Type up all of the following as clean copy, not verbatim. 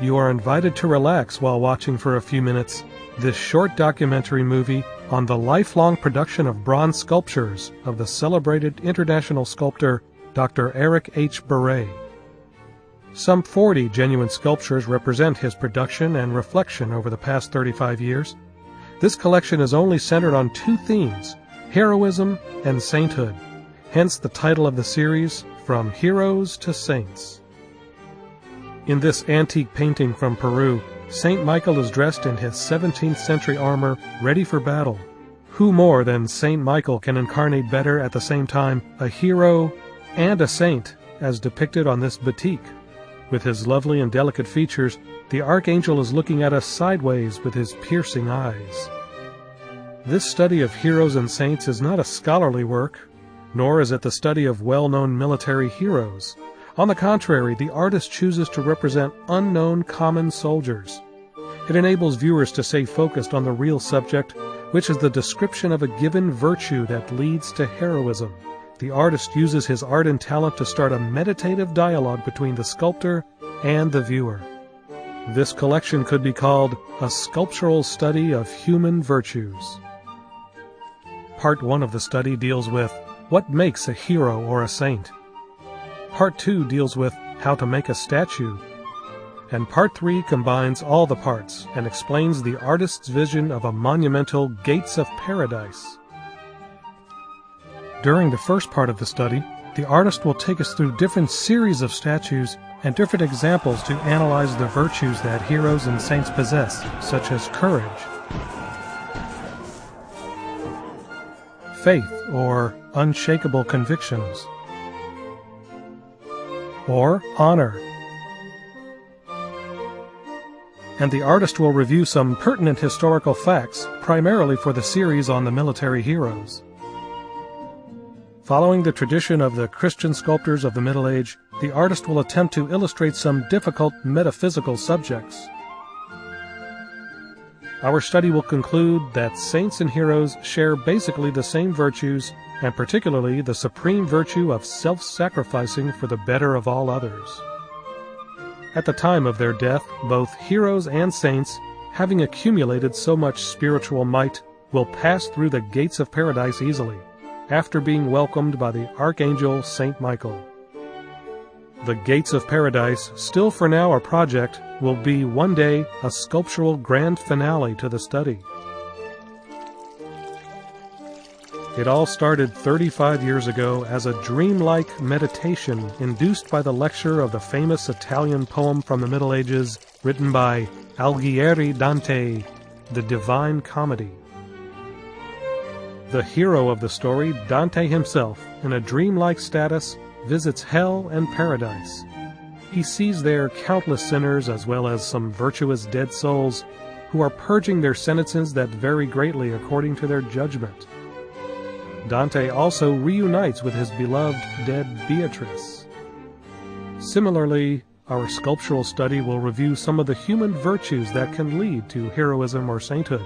You are invited to relax while watching for a few minutes this short documentary movie on the lifelong production of bronze sculptures of the celebrated international sculptor Dr. Eric H. Beret. Some 40 genuine sculptures represent his production and reflection over the past 35 years. This collection is only centered on two themes, heroism and sainthood, hence the title of the series, From Heroes to Saints. In this antique painting from Peru, Saint Michael is dressed in his 17th century armor, ready for battle. Who more than Saint Michael can incarnate better at the same time a hero and a saint, as depicted on this batik? With his lovely and delicate features, the archangel is looking at us sideways with his piercing eyes. This study of heroes and saints is not a scholarly work, nor is it the study of well-known military heroes. On the contrary, the artist chooses to represent unknown common soldiers. It enables viewers to stay focused on the real subject, which is the description of a given virtue that leads to heroism. The artist uses his art and talent to start a meditative dialogue between the sculptor and the viewer. This collection could be called a sculptural study of human virtues. Part 1 of the study deals with what makes a hero or a saint. Part 2 deals with how to make a statue. And Part 3 combines all the parts and explains the artist's vision of a monumental Gates of Paradise. During the first part of the study, the artist will take us through different series of statues and different examples to analyze the virtues that heroes and saints possess, such as courage, faith or unshakable convictions, or honor. And the artist will review some pertinent historical facts, primarily for the series on the military heroes. Following the tradition of the Christian sculptors of the Middle Age, the artist will attempt to illustrate some difficult metaphysical subjects. Our study will conclude that saints and heroes share basically the same virtues, and particularly the supreme virtue of self-sacrificing for the better of all others. At the time of their death, both heroes and saints, having accumulated so much spiritual might, will pass through the gates of paradise easily, after being welcomed by the Archangel Saint Michael. The Gates of Paradise, still for now a project, will be one day a sculptural grand finale to the study. It all started 35 years ago as a dreamlike meditation induced by the lecture of the famous Italian poem from the Middle Ages written by Alighieri Dante, The Divine Comedy. The hero of the story, Dante himself, in a dreamlike status, visits hell and paradise. He sees there countless sinners as well as some virtuous dead souls who are purging their sentences that vary greatly according to their judgment. Dante also reunites with his beloved dead Beatrice. Similarly, our sculptural study will review some of the human virtues that can lead to heroism or sainthood.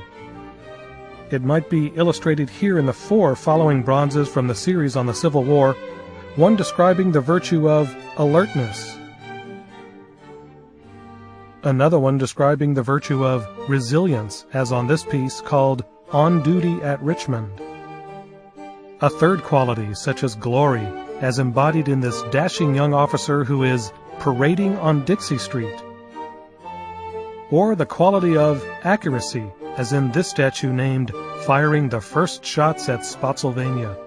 It might be illustrated here in the 4 following bronzes from the series on the Civil War, one describing the virtue of alertness, another one describing the virtue of resilience, as on this piece called On Duty at Richmond, a third quality such as glory, as embodied in this dashing young officer who is parading on Dixie Street, or the quality of accuracy, as in this statue named Firing the First Shots at Spotsylvania.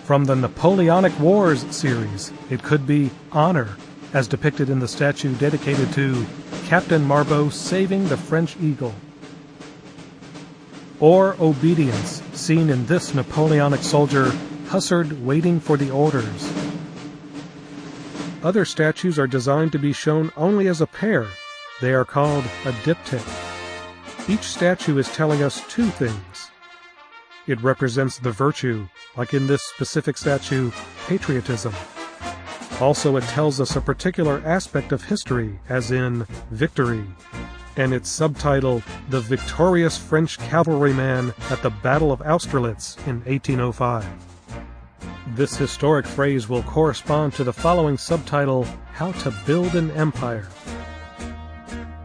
From the Napoleonic Wars series, it could be honor, as depicted in the statue dedicated to Captain Marbeau saving the French Eagle, or obedience, seen in this Napoleonic soldier Hussard waiting for the orders. Other statues are designed to be shown only as a pair. They are called a diptych. Each statue is telling us two things. It represents the virtue, like in this specific statue, patriotism. Also, it tells us a particular aspect of history, as in victory, and its subtitle, The Victorious French Cavalryman at the Battle of Austerlitz in 1805. This historic phrase will correspond to the following subtitle, How to Build an Empire.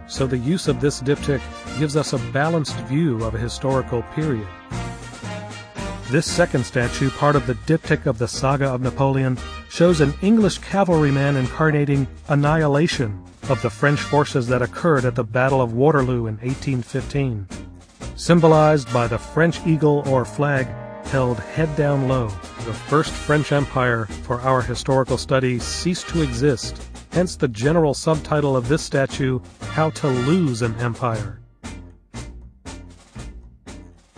So the use of this diptych gives us a balanced view of a historical period. This second statue, part of the diptych of the Saga of Napoleon, shows an English cavalryman incarnating annihilation of the French forces that occurred at the Battle of Waterloo in 1815, symbolized by the French eagle or flag held head down low. The first French Empire for our historical study ceased to exist, hence the general subtitle of this statue, How to Lose an Empire.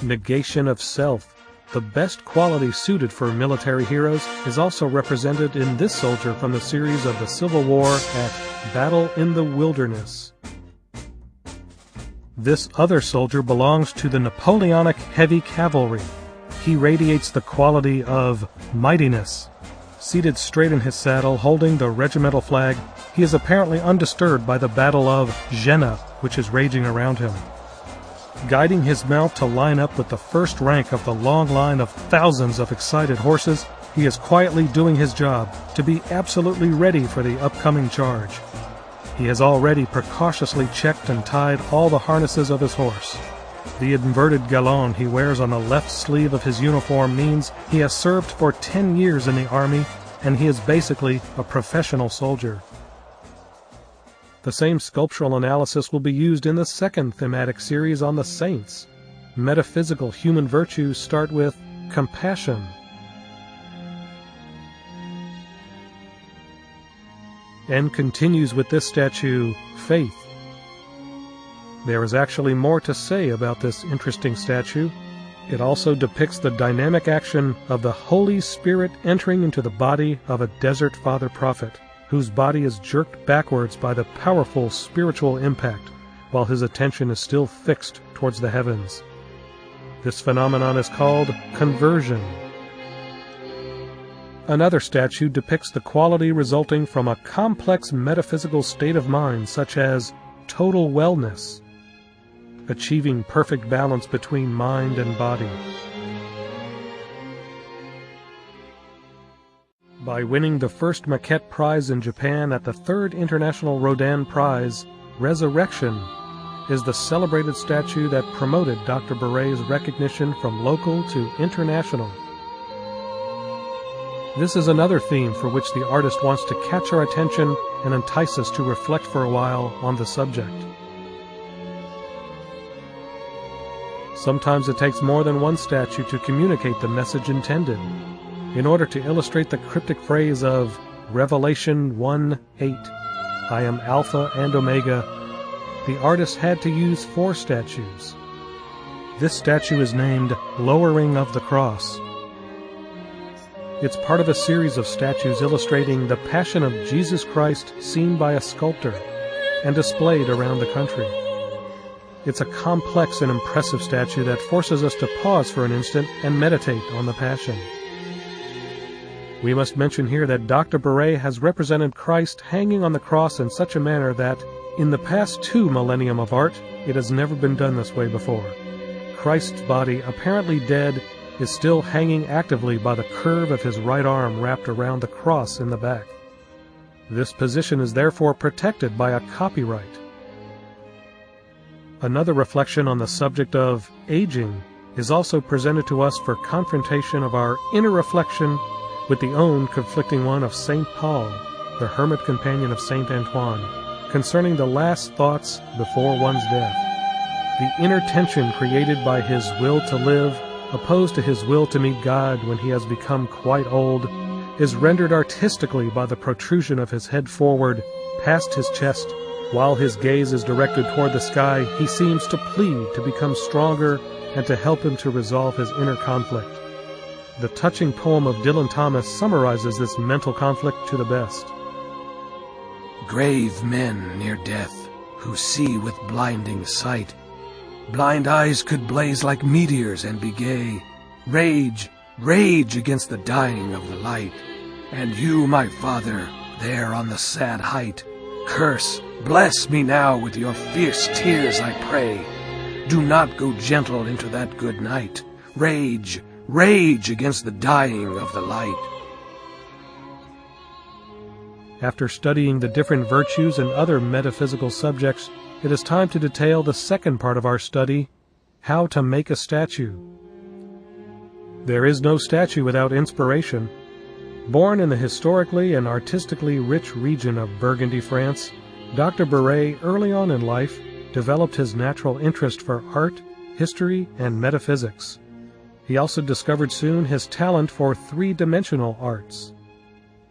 Negation of self. The best quality suited for military heroes is also represented in this soldier from the series of the Civil War at Battle in the Wilderness. This other soldier belongs to the Napoleonic heavy cavalry. He radiates the quality of mightiness. Seated straight in his saddle, holding the regimental flag, he is apparently undisturbed by the Battle of Jena, which is raging around him. Guiding his mount to line up with the first rank of the long line of thousands of excited horses, he is quietly doing his job to be absolutely ready for the upcoming charge. He has already precautiously checked and tied all the harnesses of his horse. The inverted galon he wears on the left sleeve of his uniform means he has served for 10 years in the army, and he is basically a professional soldier. The same sculptural analysis will be used in the second thematic series on the saints. Metaphysical human virtues start with compassion, and continues with this statue, faith. There is actually more to say about this interesting statue. It also depicts the dynamic action of the Holy Spirit entering into the body of a desert father prophet, whose body is jerked backwards by the powerful spiritual impact, while his attention is still fixed towards the heavens. This phenomenon is called conversion. Another statue depicts the quality resulting from a complex metaphysical state of mind, such as total wellness, achieving perfect balance between mind and body. By winning the first Maquette Prize in Japan at the Third International Rodin Prize, Resurrection is the celebrated statue that promoted Dr. Baret's recognition from local to international. This is another theme for which the artist wants to catch our attention and entice us to reflect for a while on the subject. Sometimes it takes more than one statue to communicate the message intended. In order to illustrate the cryptic phrase of Revelation 1:8, I am Alpha and Omega, the artist had to use 4 statues. This statue is named Lowering of the Cross. It's part of a series of statues illustrating the Passion of Jesus Christ seen by a sculptor and displayed around the country. It's a complex and impressive statue that forces us to pause for an instant and meditate on the Passion. We must mention here that Dr. Baret has represented Christ hanging on the cross in such a manner that, in the past 2 millennium of art, it has never been done this way before. Christ's body, apparently dead, is still hanging actively by the curve of his right arm wrapped around the cross in the back. This position is therefore protected by a copyright. Another reflection on the subject of aging is also presented to us for confrontation of our inner reflection with the own conflicting one of St. Paul, the hermit companion of St. Antoine, concerning the last thoughts before one's death. The inner tension created by his will to live, opposed to his will to meet God when he has become quite old, is rendered artistically by the protrusion of his head forward, past his chest. While his gaze is directed toward the sky, he seems to plead to become stronger and to help him to resolve his inner conflict. The touching poem of Dylan Thomas summarizes this mental conflict to the best. Grave men near death, who see with blinding sight. Blind eyes could blaze like meteors and be gay. Rage, rage against the dying of the light. And you, my father, there on the sad height, curse, bless me now with your fierce tears, I pray. Do not go gentle into that good night. Rage, rage against the dying of the light. After studying the different virtues and other metaphysical subjects, it is time to detail the second part of our study, how to make a statue. There is no statue without inspiration. Born in the historically and artistically rich region of Burgundy, France, Dr. Beret, early on in life, developed his natural interest for art, history, and metaphysics. He also discovered soon his talent for three-dimensional arts.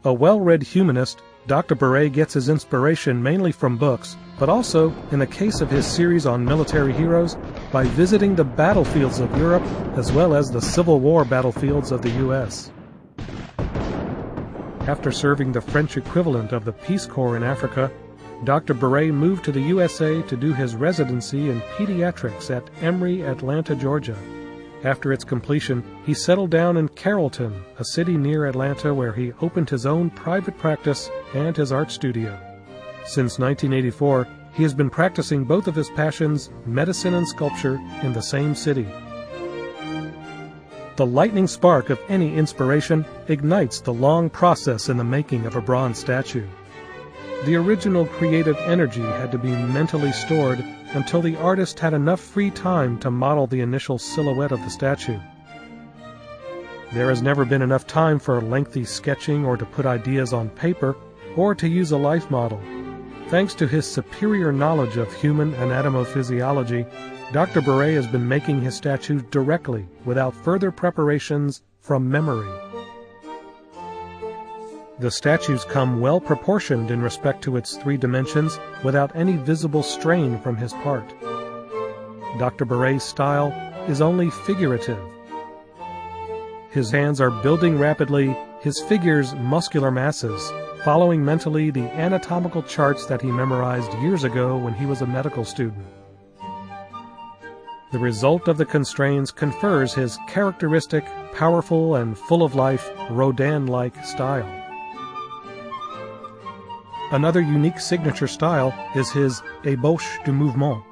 A well-read humanist, Dr. Beret gets his inspiration mainly from books, but also, in the case of his series on military heroes, by visiting the battlefields of Europe as well as the Civil War battlefields of the U.S. After serving the French equivalent of the Peace Corps in Africa, Dr. Beret moved to the USA to do his residency in pediatrics at Emory, Atlanta, Georgia. After its completion, he settled down in Carrollton, a city near Atlanta where he opened his own private practice and his art studio. Since 1984, he has been practicing both of his passions, medicine and sculpture, in the same city. The lightning spark of any inspiration ignites the long process in the making of a bronze statue. The original creative energy had to be mentally stored until the artist had enough free time to model the initial silhouette of the statue. There has never been enough time for lengthy sketching or to put ideas on paper or to use a life model. Thanks to his superior knowledge of human anatomophysiology, Dr. Beret has been making his statues directly, without further preparations, from memory. The statues come well proportioned in respect to its three dimensions, without any visible strain from his part. Dr. Beret's style is only figurative. His hands are building rapidly, his figures muscular masses, following mentally the anatomical charts that he memorized years ago when he was a medical student. The result of the constraints confers his characteristic, powerful, and full of life, Rodin-like style. Another unique signature style is his ébauche du mouvement,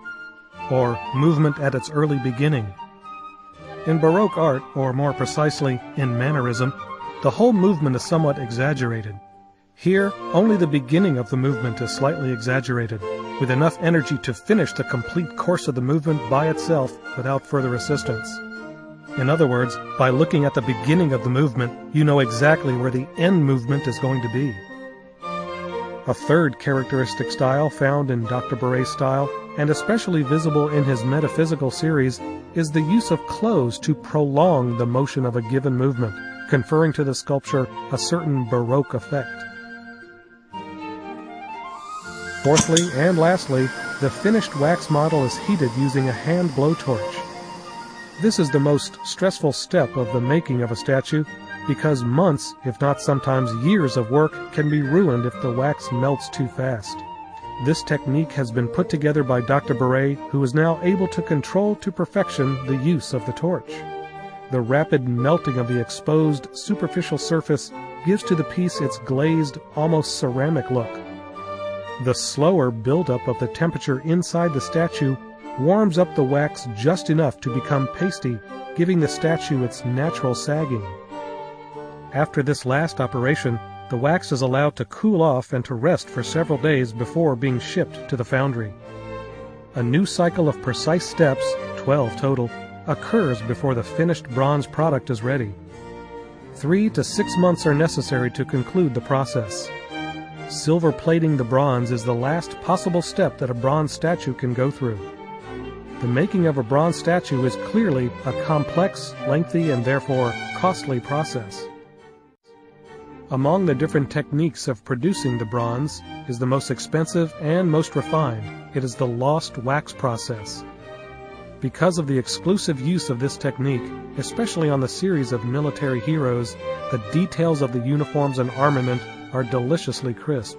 or movement at its early beginning. In Baroque art, or more precisely, in Mannerism, the whole movement is somewhat exaggerated. Here, only the beginning of the movement is slightly exaggerated, with enough energy to finish the complete course of the movement by itself without further assistance. In other words, by looking at the beginning of the movement, you know exactly where the end movement is going to be. A third characteristic style found in Dr. Beret's style, and especially visible in his metaphysical series, is the use of clothes to prolong the motion of a given movement, conferring to the sculpture a certain Baroque effect. Fourthly and lastly, the finished wax model is heated using a hand blowtorch. This is the most stressful step of the making of a statue, because months, if not sometimes years of work can be ruined if the wax melts too fast. This technique has been put together by Dr. Beret, who is now able to control to perfection the use of the torch. The rapid melting of the exposed superficial surface gives to the piece its glazed, almost ceramic look. The slower buildup of the temperature inside the statue warms up the wax just enough to become pasty, giving the statue its natural sagging. After this last operation, the wax is allowed to cool off and to rest for several days before being shipped to the foundry. A new cycle of precise steps, 12 total, occurs before the finished bronze product is ready. 3 to 6 months are necessary to conclude the process. Silver plating the bronze is the last possible step that a bronze statue can go through. The making of a bronze statue is clearly a complex, lengthy, and therefore costly process. Among the different techniques of producing the bronze is the most expensive and most refined. It is the lost wax process. Because of the exclusive use of this technique, especially on the series of military heroes, the details of the uniforms and armament are deliciously crisp.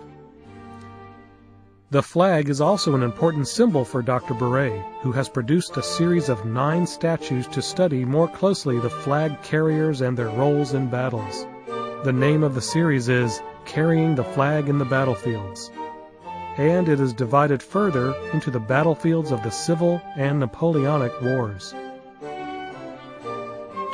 The flag is also an important symbol for Dr. Beret, who has produced a series of 9 statues to study more closely the flag carriers and their roles in battles. The name of the series is Carrying the Flag in the Battlefields, and it is divided further into the battlefields of the Civil and Napoleonic Wars.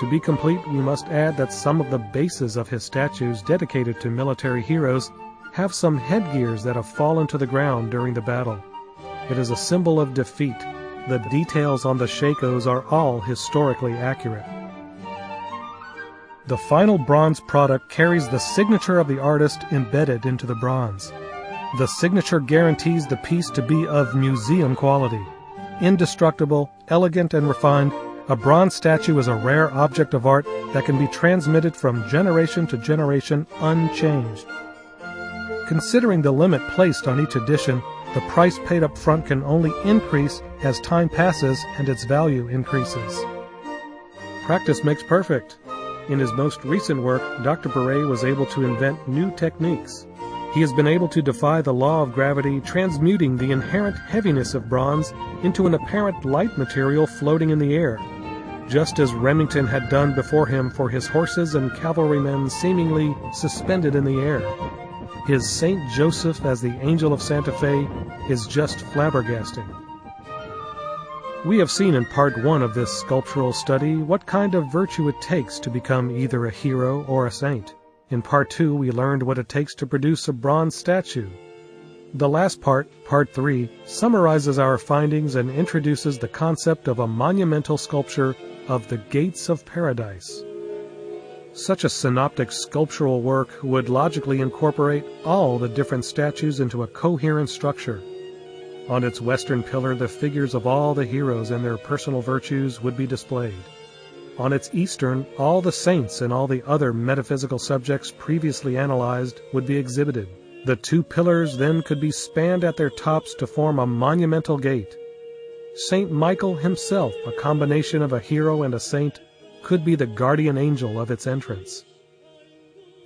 To be complete, we must add that some of the bases of his statues dedicated to military heroes have some headgears that have fallen to the ground during the battle. It is a symbol of defeat. The details on the shakos are all historically accurate. The final bronze product carries the signature of the artist embedded into the bronze. The signature guarantees the piece to be of museum quality. Indestructible, elegant, and refined, a bronze statue is a rare object of art that can be transmitted from generation to generation unchanged. Considering the limit placed on each edition, the price paid up front can only increase as time passes and its value increases. Practice makes perfect. In his most recent work, Dr. Beret was able to invent new techniques. He has been able to defy the law of gravity, transmuting the inherent heaviness of bronze into an apparent light material floating in the air, just as Remington had done before him for his horses and cavalrymen seemingly suspended in the air. His Saint Joseph as the Angel of Santa Fe is just flabbergasting. We have seen in part 1 of this sculptural study what kind of virtue it takes to become either a hero or a saint. In part 2, we learned what it takes to produce a bronze statue. The last part, part 3, summarizes our findings and introduces the concept of a monumental sculpture of the Gates of Paradise. Such a synoptic sculptural work would logically incorporate all the different statues into a coherent structure. On its western pillar, the figures of all the heroes and their personal virtues would be displayed. On its eastern, all the saints and all the other metaphysical subjects previously analyzed would be exhibited. The two pillars then could be spanned at their tops to form a monumental gate. Saint Michael himself, a combination of a hero and a saint, could be the guardian angel of its entrance.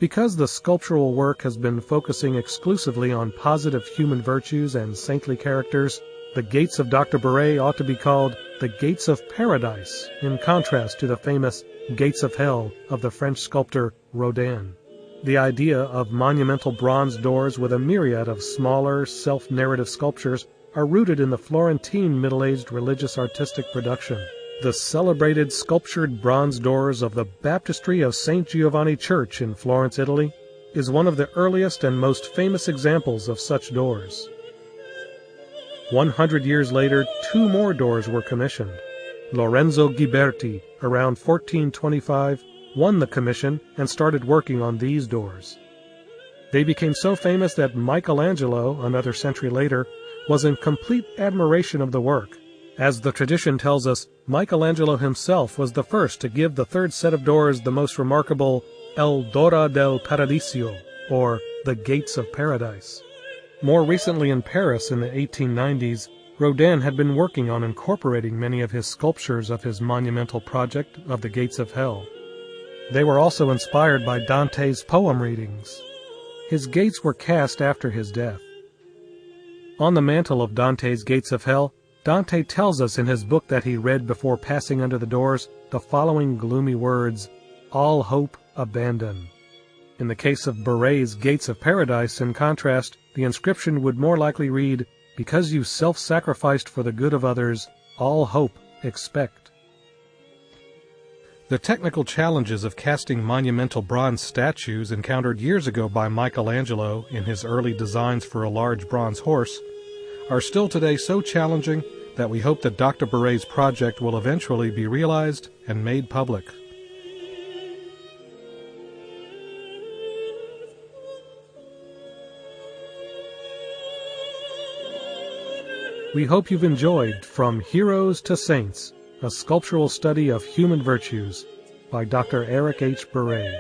Because the sculptural work has been focusing exclusively on positive human virtues and saintly characters, the gates of Dr. Beret ought to be called the Gates of Paradise, in contrast to the famous Gates of Hell of the French sculptor Rodin. The idea of monumental bronze doors with a myriad of smaller, self-narrative sculptures are rooted in the Florentine middle-aged religious artistic production. The celebrated sculptured bronze doors of the Baptistry of St. Giovanni Church in Florence, Italy, is one of the earliest and most famous examples of such doors. 100 years later, 2 more doors were commissioned. Lorenzo Ghiberti, around 1425, won the commission and started working on these doors. They became so famous that Michelangelo, another century later, was in complete admiration of the work. As the tradition tells us, Michelangelo himself was the first to give the third set of doors the most remarkable El Dora del Paradiso, or the Gates of Paradise. More recently in Paris in the 1890s, Rodin had been working on incorporating many of his sculptures of his monumental project of the Gates of Hell. They were also inspired by Dante's poem readings. His gates were cast after his death. On the mantel of Dante's Gates of Hell, Dante tells us in his book that he read before passing under the doors the following gloomy words, "All hope abandon." In the case of Beret's Gates of Paradise, in contrast, the inscription would more likely read, "Because you self-sacrificed for the good of others, all hope expect." The technical challenges of casting monumental bronze statues encountered years ago by Michelangelo in his early designs for a large bronze horse are still today so challenging that we hope that Dr. Beret's project will eventually be realized and made public. We hope you've enjoyed From Heroes to Saints, a sculptural study of human virtues by Dr. Eric H. Beret.